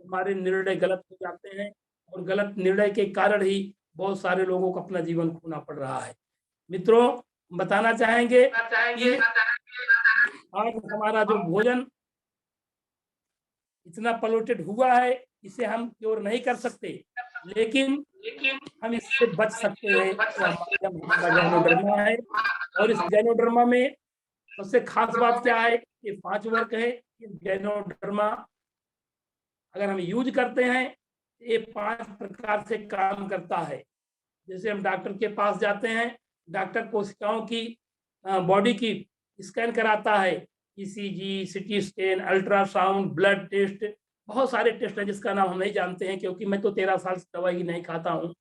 हमारे निर्णय गलत हो जाते हैं और गलत निर्णय के कारण ही बहुत सारे लोगों को अपना जीवन खोना पड़ रहा है। मित्रों, बताना चाहेंगे कि आज हमारा जो भोजन इतना पोल्यूटेड हुआ है, इसे हम क्योर नहीं कर सकते, लेकिन हम इससे बच सकते हैं। तो हमारा गैनोडर्मा है, और इस गैनोडर्मा में सबसे खास बात क्या है, ये 5 वर्ग है। गैनोडर्मा अगर हम यूज करते हैं, ये 5 प्रकार से काम करता है। जैसे हम डॉक्टर के पास जाते हैं, डॉक्टर कोशिकाओं की बॉडी की स्कैन कराता है, ECG, CT scan, ultrasound, blood test, बहुत सारे टेस्ट हैं जिसका नाम हम नहीं जानते हैं, क्योंकि मैं तो 13 साल से दवाई नहीं खाता हूँ।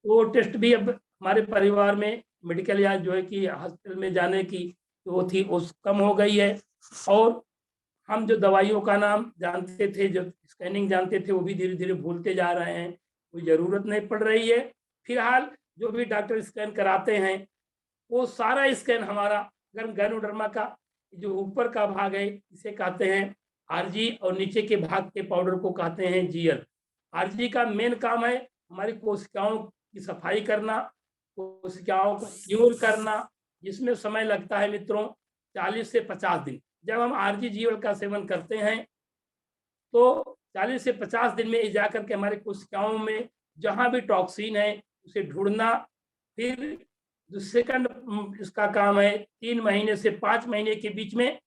वो टेस्ट भी अब हमारे परिवार में मेडिकल या जो है कि हॉस्पिटल में जाने की वो थी, उस कम हो गई है। और हम जो दवाइयों का नाम जानते थे, जो स्कैनिंग जानते थे, वो भी धीरे धीरे भूलते जा रहे हैं, कोई ज़रूरत नहीं पड़ रही है। फिलहाल जो भी डॉक्टर स्कैन कराते हैं, वो सारा स्कैन हमारा गैनोडर्मा का जो ऊपर का भाग है, इसे कहते हैं आरजी, और नीचे के भाग के पाउडर को कहते हैं जीएल। आरजी का मेन काम है हमारी कोशिकाओं की सफाई करना, कोशिकाओं को क्यूर करना, जिसमें समय लगता है मित्रों 40 से 50 दिन। जब हम आरजी जीएल का सेवन करते हैं तो 40 से 50 दिन में जाकर के हमारे कोशिकाओं में जहाँ भी टॉक्सिन है उसे ढूंढना। फिर जो सेकंड इसका काम है 3 महीने से 5 महीने के बीच में,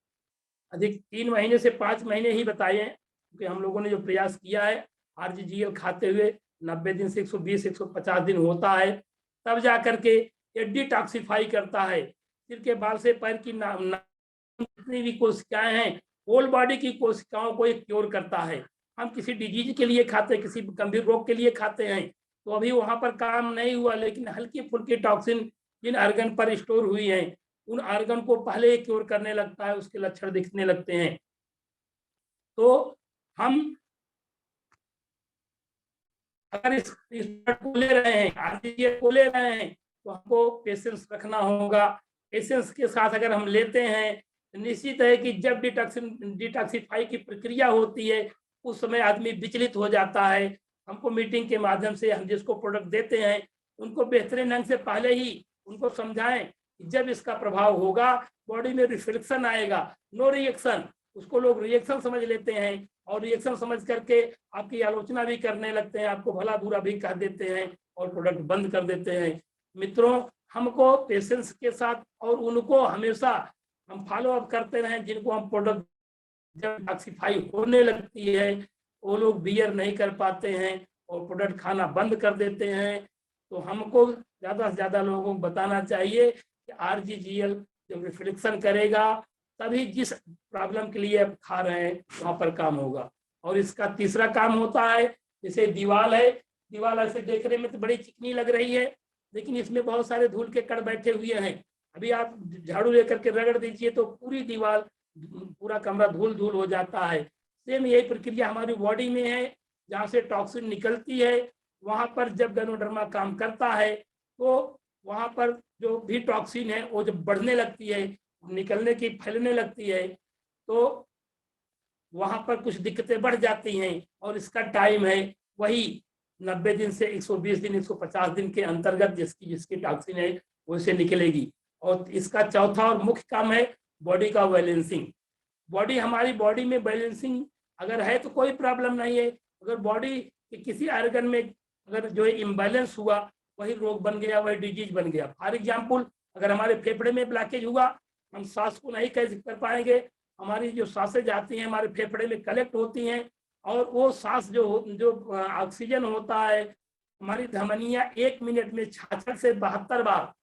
अधिक 3 महीने से 5 महीने ही बताए, क्योंकि हम लोगों ने जो प्रयास किया है आरजीजीएल खाते हुए 90 दिन से 120-150 दिन होता है, तब जा करके ये डिटॉक्सिफाई करता है। सिर के बाल से पैर की जितनी भी कोशिकाएं हैं, होल बॉडी की कोशिकाओं को एक क्योर करता है। हम किसी डिजीज के लिए खाते हैं, किसी गंभीर रोग के लिए खाते हैं, तो अभी वहां पर काम नहीं हुआ, लेकिन हल्की फुल्की टॉक्सिन जिन आर्गन पर स्टोर हुई है, उन आर्गन को पहले क्योर करने लगता है, उसके लक्षण दिखने लगते हैं। तो हम अगर इस को ले रहे हैं, आरजीजीएल को ले रहे हैं, तो हमको पेशेंस रखना होगा। पेशेंस के साथ अगर हम लेते हैं, निश्चित है कि जब डिटॉक्सिफाई की प्रक्रिया होती है, उस समय आदमी विचलित हो जाता है। हमको मीटिंग के माध्यम से हम जिसको प्रोडक्ट देते हैं, उनको बेहतरीन ढंग से पहले ही उनको समझाएं कि जब इसका प्रभाव होगा, बॉडी में रिफ्लेक्शन आएगा, नो रिएक्शन। उसको लोग रिएक्शन समझ लेते हैं, और रिएक्शन समझ करके आपकी आलोचना भी करने लगते हैं, आपको भला बुरा भी कह देते हैं और प्रोडक्ट बंद कर देते हैं। मित्रों, हमको पेशेंस के साथ और उनको हमेशा हम फॉलो अप करते रहें। जिनको हम प्रोडक्ट जब डिटॉक्सिफाई होने लगती है, वो लोग बियर नहीं कर पाते हैं और प्रोडक्ट खाना बंद कर देते हैं। तो हमको ज़्यादा से ज़्यादा लोगों को बताना चाहिए कि आरजीजीएल जब रिफ्लेक्शन करेगा, तभी जिस प्रॉब्लम के लिए आप खा रहे हैं वहाँ पर काम होगा। और इसका तीसरा काम होता है, जैसे दीवार है, दीवार ऐसे देखने में तो बड़ी चिकनी लग रही है, लेकिन इसमें बहुत सारे धूल के कण बैठे हुए हैं। अभी आप झाड़ू लेकर के रगड़ दीजिए तो पूरी दीवार, पूरा कमरा धूल धूल हो जाता है। सेम यही प्रक्रिया हमारी बॉडी में है, जहाँ से टॉक्सिन निकलती है, वहाँ पर जब गैनोडर्मा काम करता है, तो वहाँ पर जो भी टॉक्सिन है वो जब बढ़ने लगती है, निकलने की, फैलने लगती है, तो वहाँ पर कुछ दिक्कतें बढ़ जाती हैं। और इसका टाइम है वही 90 दिन से 120 दिन, 150 दिन के अंतर्गत जिसकी टॉक्सिन है वो से निकलेगी। और इसका चौथा और मुख्य काम है बॉडी का बैलेंसिंग। हमारी बॉडी में बैलेंसिंग अगर है तो कोई प्रॉब्लम नहीं है। अगर बॉडी के किसी आर्गन में अगर जो है इम्बैलेंस हुआ, वही रोग बन गया, वही डिजीज बन गया। फॉर एग्जाम्पल, अगर हमारे फेफड़े में ब्लॉकेज हुआ, हम सांस को नहीं कैसे कर पाएंगे। हमारी जो सांसें जाती हैं हमारे फेफड़े में कलेक्ट होती हैं, और वो सांस जो ऑक्सीजन होता है, हमारी धमनियां 1 मिनट में 66 से 72 बार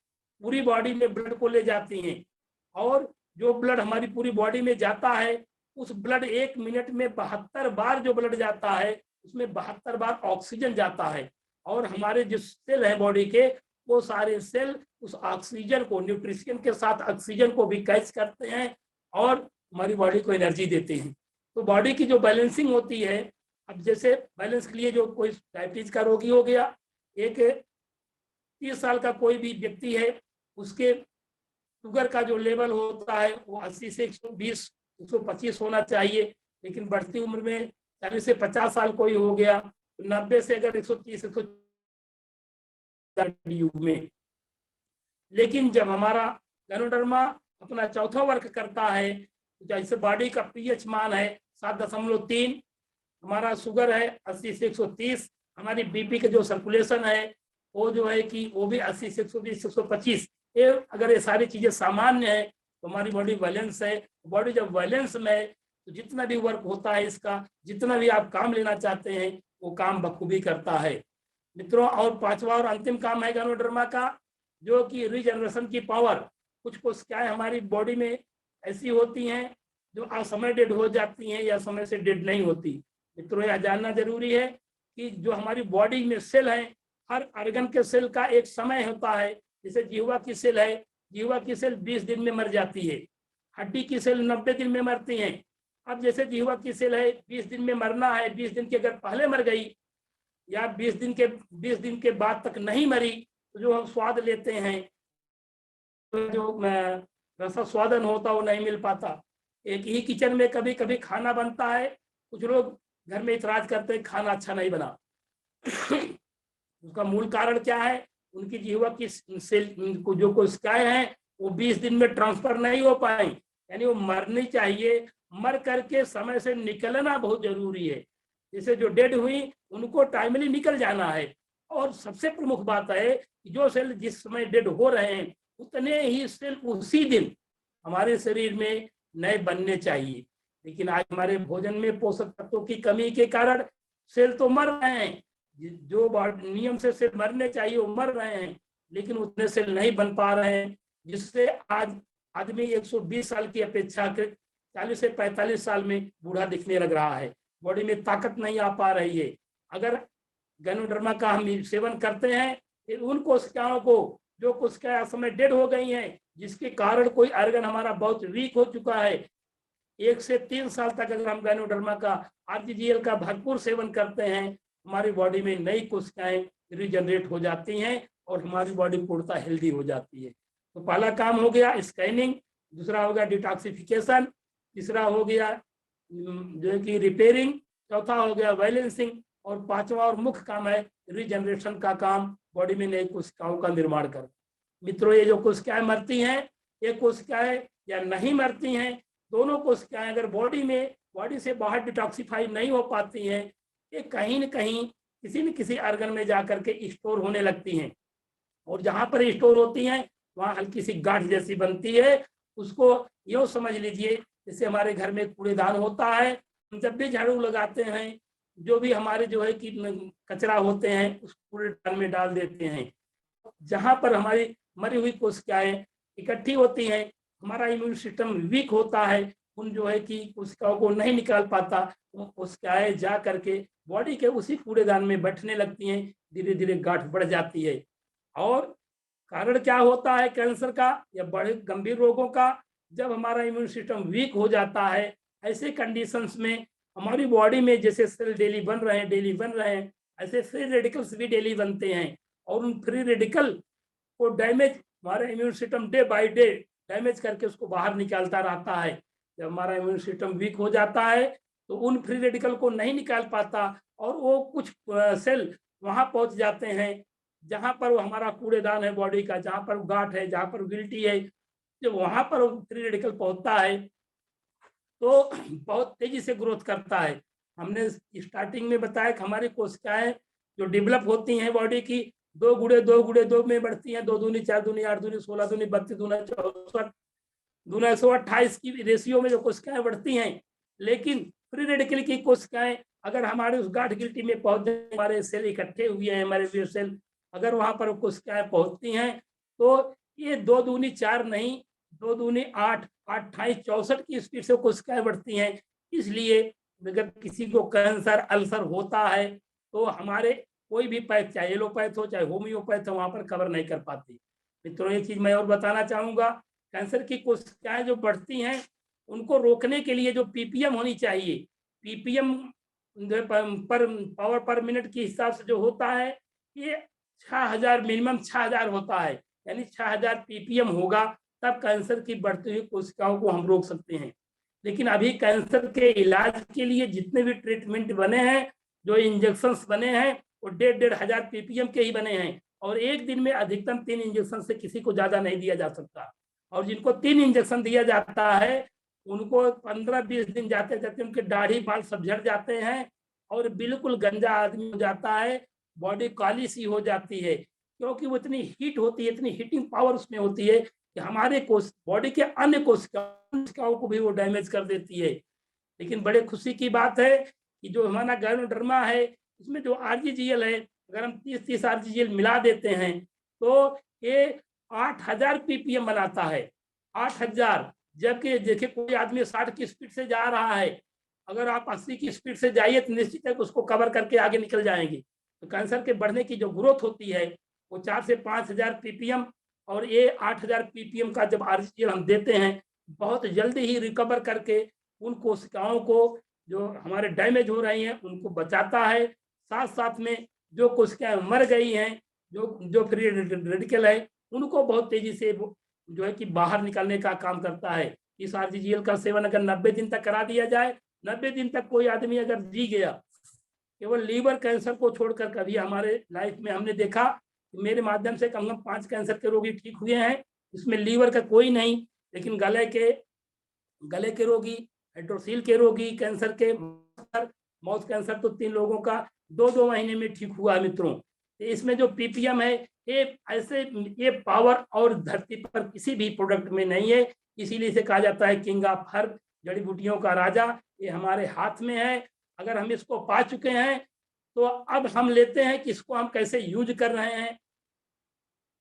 पूरी बॉडी में ब्लड को ले जाती हैं। और जो ब्लड हमारी पूरी बॉडी में जाता है, उस ब्लड 1 मिनट में 72 बार जो ब्लड जाता है, उसमें 72 बार ऑक्सीजन जाता है। और हमारे जो सेल हैं बॉडी के, वो सारे सेल उस ऑक्सीजन को, न्यूट्रिशन के साथ ऑक्सीजन को भी कैच करते हैं और हमारी बॉडी को एनर्जी देते हैं। तो बॉडी की जो बैलेंसिंग होती है, अब जैसे बैलेंस के लिए जो कोई डायबिटीज का रोगी हो गया, एक 30 साल का कोई भी व्यक्ति है, उसके शुगर का जो लेवल होता है वो 80 से 120, 125 होना चाहिए। लेकिन बढ़ती उम्र में 40 से 50 साल कोई हो गया, 90 से अगर 130 युग में। लेकिन जब हमारा गैनोडर्मा अपना चौथा वर्क करता है, जैसे बॉडी का पीएच मान है 7.3, हमारा शुगर है 80 से 130, हमारी बीपी का जो सर्कुलेशन है वो जो है कि वो भी 80 से 120 125, ये अगर ये सारी चीजें सामान्य है तो हमारी बॉडी बैलेंस है। बॉडी जब बैलेंस में है तो जितना भी वर्क होता है इसका, जितना भी आप काम लेना चाहते हैं वो काम बखूबी करता है मित्रों। और पांचवा और अंतिम काम है गैनोडर्मा का, जो कि रीजनरेशन की पावर। कुछ कोशिकाएं हमारी बॉडी में ऐसी होती हैं जो असमय डेड हो जाती हैं या समय से डेड नहीं होती। मित्रों यह जानना जरूरी है कि जो हमारी बॉडी में सेल है, हर ऑर्गन के सेल का एक समय होता है। जैसे जिह्वा की सेल है, जिह्वा की सेल 20 दिन में मर जाती है, हड्डी की सेल 90 दिन में मरती है। अब जैसे जिह्वा की सेल है 20 दिन में मरना है, 20 दिन के अगर पहले मर गई या 20 दिन के बाद तक नहीं मरी तो जो हम स्वाद लेते हैं, तो जो रसा स्वादन होता वो नहीं मिल पाता। एक ही किचन में कभी कभी खाना बनता है, कुछ लोग घर में इतराज करते हैं खाना अच्छा नहीं बना। उसका मूल कारण क्या है? उनकी जिह्वा की सेल जो कोशिकाएं हैं वो 20 दिन में ट्रांसफर नहीं हो पाई, यानी वो मरनी चाहिए। मर करके समय से निकलना बहुत जरूरी है। जैसे जो डेड हुई उनको टाइमली निकल जाना है। और सबसे प्रमुख बात है कि जो सेल जिस समय डेड हो रहे हैं उतने ही सेल उसी दिन हमारे शरीर में नए बनने चाहिए। लेकिन आज हमारे भोजन में पोषक तत्वों की कमी के कारण सेल तो मर रहे हैं, जो नियम से सेल मरने चाहिए वो मर रहे हैं, लेकिन उतने सेल नहीं बन पा रहे हैं, जिससे आज आदमी 120 साल की अपेक्षा 40 से 45 साल में बूढ़ा दिखने लग रहा है। बॉडी में ताकत नहीं आ पा रही है। अगर गैनोडर्मा का हम सेवन करते हैं, उन कोशिकाओं को जो कोशिकाएं समय डेड हो गई हैं, जिसके कारण कोई ऑर्गन हमारा बहुत वीक हो चुका है, 1 से 3 साल तक अगर हम गैनोडर्मा का आरजीजीएल का भरपूर सेवन करते हैं, हमारी बॉडी में नई कोशिकाएं रिजनरेट हो जाती हैं और हमारी बॉडी पूर्णतः हेल्दी हो जाती है। तो पहला काम हो गया स्कैनिंग, दूसरा हो गया डिटॉक्सिफिकेशन, तीसरा हो गया जो कि रिपेयरिंग, चौथा हो गया बैलेंसिंग, और पांचवा और मुख्य काम है रीजनरेशन का काम, बॉडी में नई कोशिकाओं का निर्माण कर। मित्रों ये जो कोशिकाएं मरती हैं, ये कोशिकाएं या नहीं मरती हैं, दोनों कोशिकाएं अगर बॉडी से बाहर डिटॉक्सिफाई नहीं हो पाती हैं, ये कहीं न कहीं किसी न किसी ऑर्गन में जाकर के स्टोर होने लगती हैं। और जहां पर स्टोर होती हैं वहां हल्की सी गांठ जैसी बनती है। उसको यूं समझ लीजिए जैसे हमारे घर में कूड़ेदान होता है, जब भी झाड़ू लगाते हैं जो भी हमारे जो है कि कचरा होते हैं उस कूड़ेदान में डाल देते हैं। जहां पर हमारी मरी हुई कोशिकाएं इकट्ठी होती हैं, हमारा इम्यून सिस्टम वीक होता है, उन जो है कि कोशिकाओं को नहीं निकाल पाता, वो कोशिकाएं जा करके बॉडी के उसी कूड़ेदान में बैठने लगती हैं, धीरे धीरे गांठ बढ़ जाती है। और कारण क्या होता है कैंसर का या बड़े गंभीर रोगों का? जब हमारा इम्यून सिस्टम वीक हो जाता है, ऐसे कंडीशंस में हमारी बॉडी में जैसे सेल डेली बन रहे हैं, ऐसे फ्री रेडिकल्स भी डेली बनते हैं, और उन फ्री रेडिकल को डैमेज हमारा immune system day by day damage करके उसको बाहर निकालता रहता है। जब हमारा इम्यून सिस्टम वीक हो जाता है तो उन फ्री रेडिकल को नहीं निकाल पाता, और वो कुछ सेल वहां पहुंच जाते हैं जहां पर वो हमारा कूड़ेदान है बॉडी का, जहां पर गांठ है, जहां पर गिल्टी है, जब वहां पर फ्री रेडिकल पहुंचता है तो बहुत तेजी से ग्रोथ करता है। हमने स्टार्टिंग में बताया कि हमारी कोशिकाएं जो डेवलप होती हैं बॉडी की 2 में बढ़ती हैं, 2 दूनी 4 दूनी 8 दूनी 16 दूनी 32 दूना 64 दूना 128 की रेशियो में जो कोशिकाएं बढ़ती हैं। लेकिन फ्री रेडिकल की कोशिकाएं अगर हमारे उस गांठ गिल्टी में पहुंच जाए, हमारे सेल इकट्ठे हुए हैं, हमारे सेल अगर वहां पर कोशिकाएं पहुंचती हैं तो ये 2 दूनी 4 नहीं, 2 दूनी 8, 28, 64 की स्पीड से कोशिकाएं बढ़ती हैं। इसलिए अगर किसी को कैंसर अल्सर होता है तो हमारे कोई भी पैथ, चाहे एलोपैथ हो चाहे होम्योपैथ हो, वहां पर कवर नहीं कर पाती। मित्रों एक चीज मैं और बताना चाहूंगा, कैंसर की कोशिकाएं जो बढ़ती हैं उनको रोकने के लिए जो पीपीएम होनी चाहिए, पीपीएम पर पावर पर मिनट के हिसाब से जो होता है ये 6000 मिनिमम 6000 होता है, यानी 6000 पीपीएम होगा तब कैंसर की बढ़ती हुई कोशिकाओं को हम रोक सकते हैं। लेकिन अभी कैंसर के इलाज के लिए जितने भी ट्रीटमेंट बने हैं, जो इंजेक्शन बने हैं, वो 1,500 ppm के ही बने हैं, और एक दिन में अधिकतम 3 इंजेक्शन से किसी को ज्यादा नहीं दिया जा सकता। और जिनको 3 इंजेक्शन दिया जाता है उनको 15-20 दिन जाते जाते उनके दाढ़ी बाल सब झड़ जाते हैं और बिल्कुल गंजा आदमी हो जाता है, बॉडी काली सी हो जाती है, क्योंकि वो इतनी हीट होती है, इतनी हीटिंग पावर उसमें होती है कि हमारे बॉडी के अन्य कोशिकाओं को भी वो डैमेज कर देती है। लेकिन बड़े खुशी की बात है कि जो हमारा गायनोडर्मा है, इसमें जो आरजीजीएल है, अगर हम 30-30 आरजीजीएल मिला देते हैं तो ये 8,000 ppm बनाता है। 8,000, जबकि देखिए कोई आदमी 60 की स्पीड से जा रहा है, अगर आप 80 की स्पीड से जाइए तो निश्चित है कि उसको कवर करके आगे निकल जाएंगे। तो कैंसर के बढ़ने की जो ग्रोथ होती है वो 4 से 5,000 ppm, और ये 8,000 ppm का जब आरजीजीएल हम देते हैं, बहुत जल्दी ही रिकवर करके उन कोशिकाओं को जो हमारे डैमेज हो रही हैं उनको बचाता है। साथ साथ में जो कोशिकाएं मर गई हैं, जो जो फ्री रेडिकल है, उनको बहुत तेजी से जो है कि बाहर निकालने का काम करता है। इस आरजीजीएल का सेवन अगर 90 दिन तक करा दिया जाए, 90 दिन तक कोई आदमी अगर जी गया, केवल लीवर कैंसर को छोड़कर कभी हमारे लाइफ में हमने देखा कि मेरे माध्यम से कम से कम 5 कैंसर के रोगी ठीक हुए हैं, इसमें लीवर का कोई नहीं, लेकिन गले के रोगी, हाइड्रोसील के रोगी, कैंसर के माउथ कैंसर तो 3 लोगों का 2-2 महीने में ठीक हुआ है मित्रों। तो इसमें जो पीपीएम है, ये पावर और धरती पर किसी भी प्रोडक्ट में नहीं है, इसीलिए इसे कहा जाता है किंग ऑफ हर्ब, जड़ी बूटियों का राजा। ये हमारे हाथ में है, अगर हम इसको पा चुके हैं तो अब हम लेते हैं कि इसको हम कैसे यूज कर रहे हैं।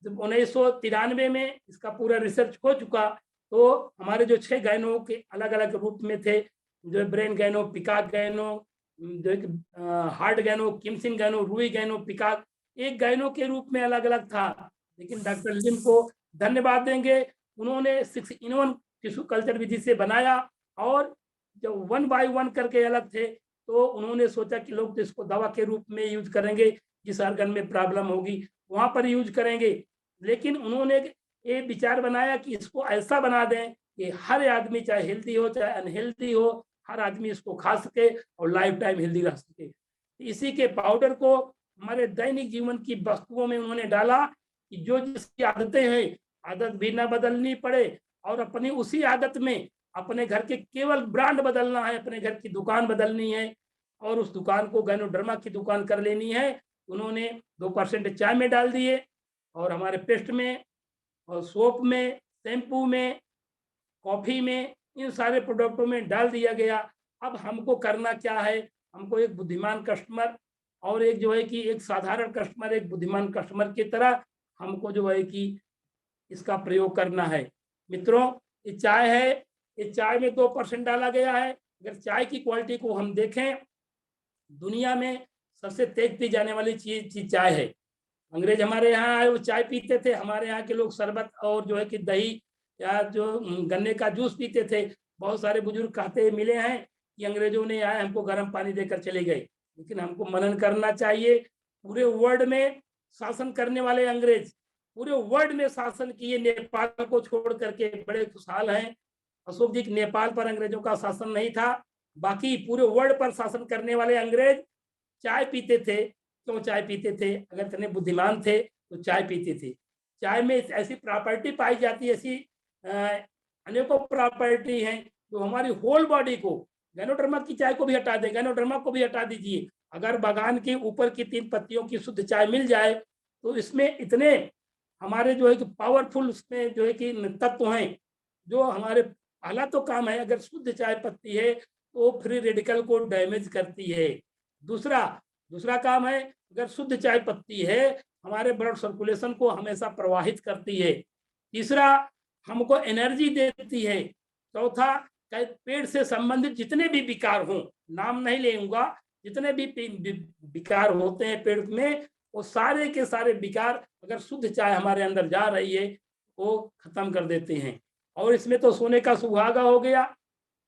जब 1993 में इसका पूरा रिसर्च हो चुका तो हमारे जो 6 गैनो के अलग अलग रूप में थे, जो ब्रेन गैनो, पिकाक गैनो, जो हार्ट गैनो, किमसिन गैनो, रूई गैनो, पिकाक, एक गैनो के रूप में अलग अलग था। लेकिन डॉक्टर लिम को धन्यवाद देंगे, उन्होंने 6-in-1 टिश्यू कल्चर विधि से बनाया, और जब 1 by 1 करके अलग थे तो उन्होंने सोचा कि लोग तो इसको दवा के रूप में यूज करेंगे, जिस ऑर्गन में प्रॉब्लम होगी वहां पर यूज करेंगे। लेकिन उन्होंने ये विचार बनाया कि इसको ऐसा बना दें कि हर आदमी, चाहे हेल्दी हो चाहे अनहेल्दी हो, हर आदमी इसको खा सके और लाइफ टाइम हेल्दी रह सके। इसी के पाउडर को हमारे दैनिक जीवन की वस्तुओं में उन्होंने डाला कि जो जिसकी आदतें हैं, आदत भी ना बदलनी पड़े, और अपनी उसी आदत में अपने घर के केवल ब्रांड बदलना है, अपने घर की दुकान बदलनी है, और उस दुकान को गैनोडर्मा की दुकान कर लेनी है। उन्होंने 2% चाय में डाल दिए, और हमारे पेस्ट में, और सोप में, शैम्पू में, कॉफी में, इन सारे प्रोडक्टों में डाल दिया गया। अब हमको करना क्या है, हमको एक बुद्धिमान कस्टमर और एक जो है कि एक साधारण कस्टमर, एक बुद्धिमान कस्टमर की तरह हमको जो है कि इसका प्रयोग करना है। मित्रों, ये चाय है, ये चाय में 2% डाला गया है। अगर चाय की क्वालिटी को हम देखें, दुनिया में सबसे तेज पी जाने वाली चीज चाय है। अंग्रेज हमारे यहाँ आए, वो चाय पीते थे, हमारे यहाँ के लोग शरबत और जो है कि दही या जो गन्ने का जूस पीते थे। बहुत सारे बुजुर्ग कहते मिले हैं कि अंग्रेजों ने आए, हमको गर्म पानी देकर चले गए। लेकिन हमको मनन करना चाहिए, पूरे वर्ल्ड में शासन करने वाले अंग्रेज पूरे वर्ल्ड में शासन किए, नेपाल को छोड़ करके बड़े खुशहाल हैं। अशोक जी, नेपाल पर अंग्रेजों का शासन नहीं था, बाकी पूरे वर्ल्ड पर शासन करने वाले अंग्रेज चाय पीते थे। क्यों चाय पीते थे? अगर इतने बुद्धिमान थे तो चाय पीते थे। चाय में ऐसी प्रॉपर्टी पाई जाती है, ऐसी अनेकों प्रॉपर्टी हैं जो हमारी होल बॉडी को, गैनोडर्मा की चाय को भी हटा दे, गैनोडर्मा को भी हटा दीजिए, अगर बागान के ऊपर की 3 पत्तियों की शुद्ध चाय मिल जाए तो इसमें इतने हमारे जो है कि पावरफुल उसमें जो है कि तत्व हैं, जो हमारे पहला तो काम है, अगर शुद्ध चाय पत्ती है तो फ्री रेडिकल को डैमेज करती है। दूसरा काम है, अगर शुद्ध चाय पत्ती है हमारे ब्लड सर्कुलेशन को हमेशा प्रवाहित करती है। तीसरा, हमको एनर्जी देती है। चौथा, पेट से संबंधित जितने भी विकार हों, नाम नहीं लेऊंगा, जितने भी विकार होते हैं पेट में, वो सारे के सारे विकार अगर शुद्ध चाय हमारे अंदर जा रही है वो खत्म कर देते हैं। और इसमें तो सोने का सुहागा हो गया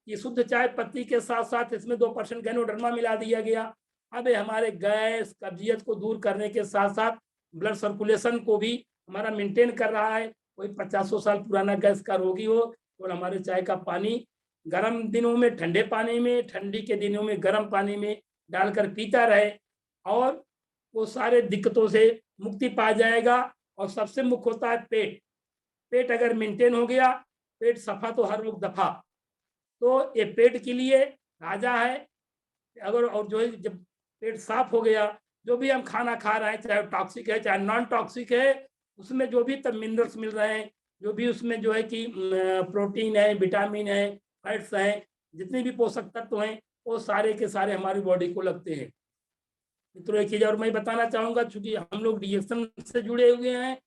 कि शुद्ध चाय पत्ती के साथ साथ इसमें 2% गैनोडर्मा मिला दिया गया। अब हमारे गैस, कब्जियत को दूर करने के साथ साथ ब्लड सर्कुलेशन को भी हमारा मेंटेन कर रहा है। कोई 50 साल पुराना गैस का रोगी हो तो हमारे चाय का पानी गर्म दिनों में ठंडे पानी में, ठंडी के दिनों में गर्म पानी में डालकर पीता रहे और वो सारे दिक्कतों से मुक्ति पा जाएगा। और सबसे मुख्य होता है पेट। पेट अगर मेंटेन हो गया, पेट सफा तो हर रोग दफा। तो ये पेट के लिए राजा है। अगर और जो है जब पेट साफ हो गया, जो भी हम खाना खा रहे हैं, चाहे टॉक्सिक है चाहे नॉन टॉक्सिक है, उसमें जो भी तब मिनरल्स मिल रहे हैं, जो भी उसमें जो है कि प्रोटीन है, विटामिन है, फैट्स हैं, जितने भी पोषक तत्व हैं, वो सारे के सारे हमारी बॉडी को लगते हैं। मित्रों, एक चीज और मैं बताना चाहूंगा, चूंकि हम लोग डिजेक्शन से जुड़े हुए हैं,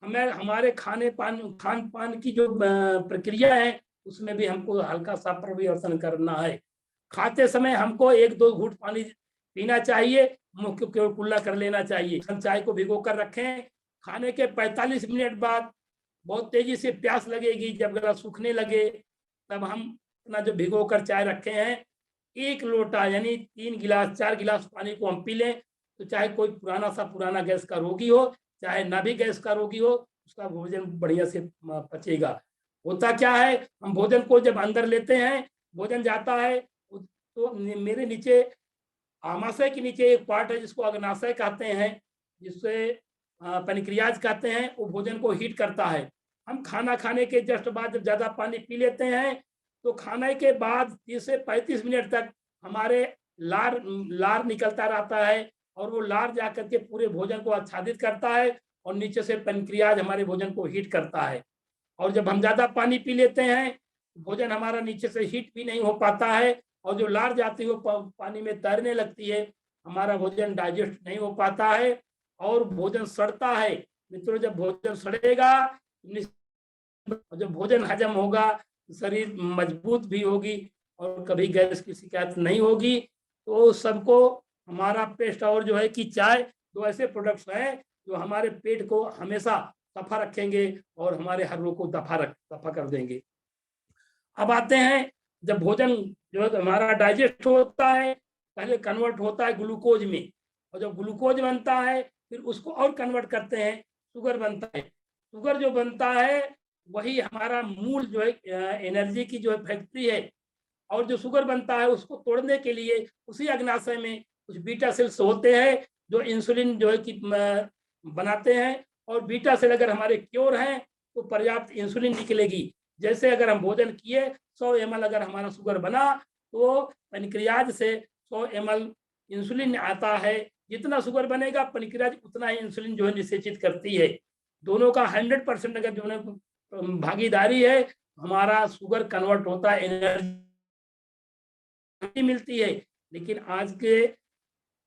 हमें हमारे खान पान की जो प्रक्रिया है, उसमें भी हमको हल्का सा परिवर्तन करना है। खाते समय हमको 1-2 घूंट पानी पीना चाहिए, मुंह को केवल कुल्ला कर लेना चाहिए। हम चाय को भिगो कर रखें, खाने के 45 मिनट बाद बहुत तेजी से प्यास लगेगी, जब गला सूखने लगे तब हम अपना जो भिगो कर चाय रखे हैं 1 लोटा यानी 3 गिलास 4 गिलास पानी को हम पी लें, तो चाहे कोई पुराना गैस का रोगी हो, चाहे ना भी गैस का रोगी हो, उसका भोजन बढ़िया से पचेगा। होता क्या है, हम भोजन को जब अंदर लेते हैं, भोजन जाता है तो मेरे नीचे आमाशय के नीचे एक पार्ट है जिसको अग्नाशय कहते हैं, जिससे पैनक्रियाज कहते हैं, वो भोजन को हीट करता है। हम खाना खाने के जस्ट बाद जब ज्यादा पानी पी लेते हैं, तो खाने के बाद 30 से 35 मिनट तक हमारे लार निकलता रहता है, और वो लार जाकर के पूरे भोजन को आच्छादित करता है, और नीचे से पैनक्रियाज हमारे भोजन को हीट करता है। और जब हम ज्यादा पानी पी लेते हैं, भोजन हमारा नीचे से हीट भी नहीं हो पाता है, और जो लार जाती है वो पानी में तैरने लगती है, हमारा भोजन डाइजेस्ट नहीं हो पाता है और भोजन सड़ता है। मित्रों, जब भोजन सड़ेगा, जब भोजन हजम होगा, शरीर मजबूत भी होगी और कभी गैस की शिकायत नहीं होगी। तो सबको हमारा पेस्ट और जो है कि चाय, दो ऐसे प्रोडक्ट्स हैं जो हमारे पेट को हमेशा सफा रखेंगे और हमारे हर रोग को दफा कर देंगे। अब आते हैं, जब भोजन जो है हमारा डाइजेस्ट होता है, पहले कन्वर्ट होता है ग्लूकोज में, और जब ग्लूकोज बनता है फिर उसको और कन्वर्ट करते हैं, शुगर बनता है। शुगर जो बनता है वही हमारा मूल जो है एनर्जी की जो है फैक्ट्री है। और जो शुगर बनता है उसको तोड़ने के लिए उसी अग्नाशय में कुछ बीटा सेल्स होते हैं जो इंसुलिन जो है कि बनाते हैं, और बीटा सेल अगर हमारे क्योर हैं तो पर्याप्त इंसुलिन निकलेगी। जैसे अगर हम भोजन किए 100 ml अगर हमारा शुगर बना, तो पैनक्रियाज से 100 ml इंसुलिन आता है। जितना शुगर बनेगा पैनक्रियाज उतना ही इंसुलिन जो है निषेचित करती है। दोनों का 100% अगर जो है भागीदारी है, हमारा शुगर कन्वर्ट होता है, एनर्जी मिलती है। लेकिन आज के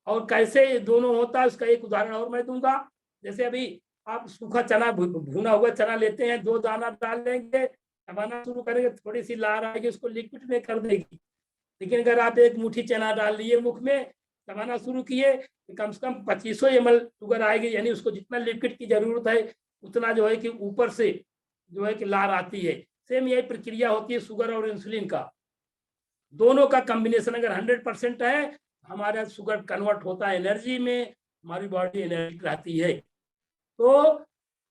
और कैसे दोनों होता है उसका एक उदाहरण और मैं दूंगा। जैसे अभी आप सूखा चना, भुना हुआ चना लेते हैं, 2 दाना डालेंगे, चबाना शुरू करेंगे, थोड़ी सी लार आएगी, उसको लिक्विड में कर देगी। लेकिन अगर आप एक मुट्ठी चना डाल लिए मुख में, चबाना शुरू किए, तो कम से कम 2500 ml शुगर आएगी, यानी उसको जितना लिक्विड की जरूरत है उतना जो है कि ऊपर से जो है कि लार आती है। सेम यही प्रक्रिया होती है शुगर और इंसुलिन का। दोनों का कॉम्बिनेशन अगर 100% है, हमारा शुगर कन्वर्ट होता है एनर्जी में, हमारी बॉडी एनर्जी रहती है। तो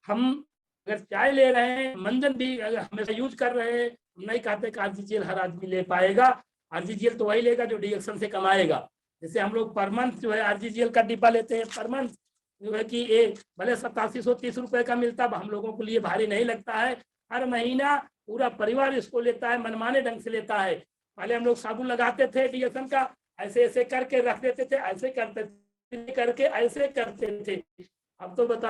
हम अगर चाय ले रहे हैं, मंजन भी अगर हमेशा यूज कर रहे हैं, हम नहीं कहते कि आरजीजीएल हर आदमी ले पाएगा। आरजीजीएल तो वही लेगा जो डिएक्शन से कमाएगा। जैसे हम लोग पर मंथ जो है आरजीजीएल का डिब्बा लेते हैं, पर मंथ जो है कि ये भले 8730 रुपए का मिलता है, हम लोगों के लिए भारी नहीं लगता है। हर महीना पूरा परिवार इसको लेता है, मनमाने ढंग से लेता है। पहले हम लोग साबुन लगाते थे डिएक्शन का, ऐसे ऐसे करके रख देते थे, ऐसे करते थे, करके ऐसे करते थे। अब तो बता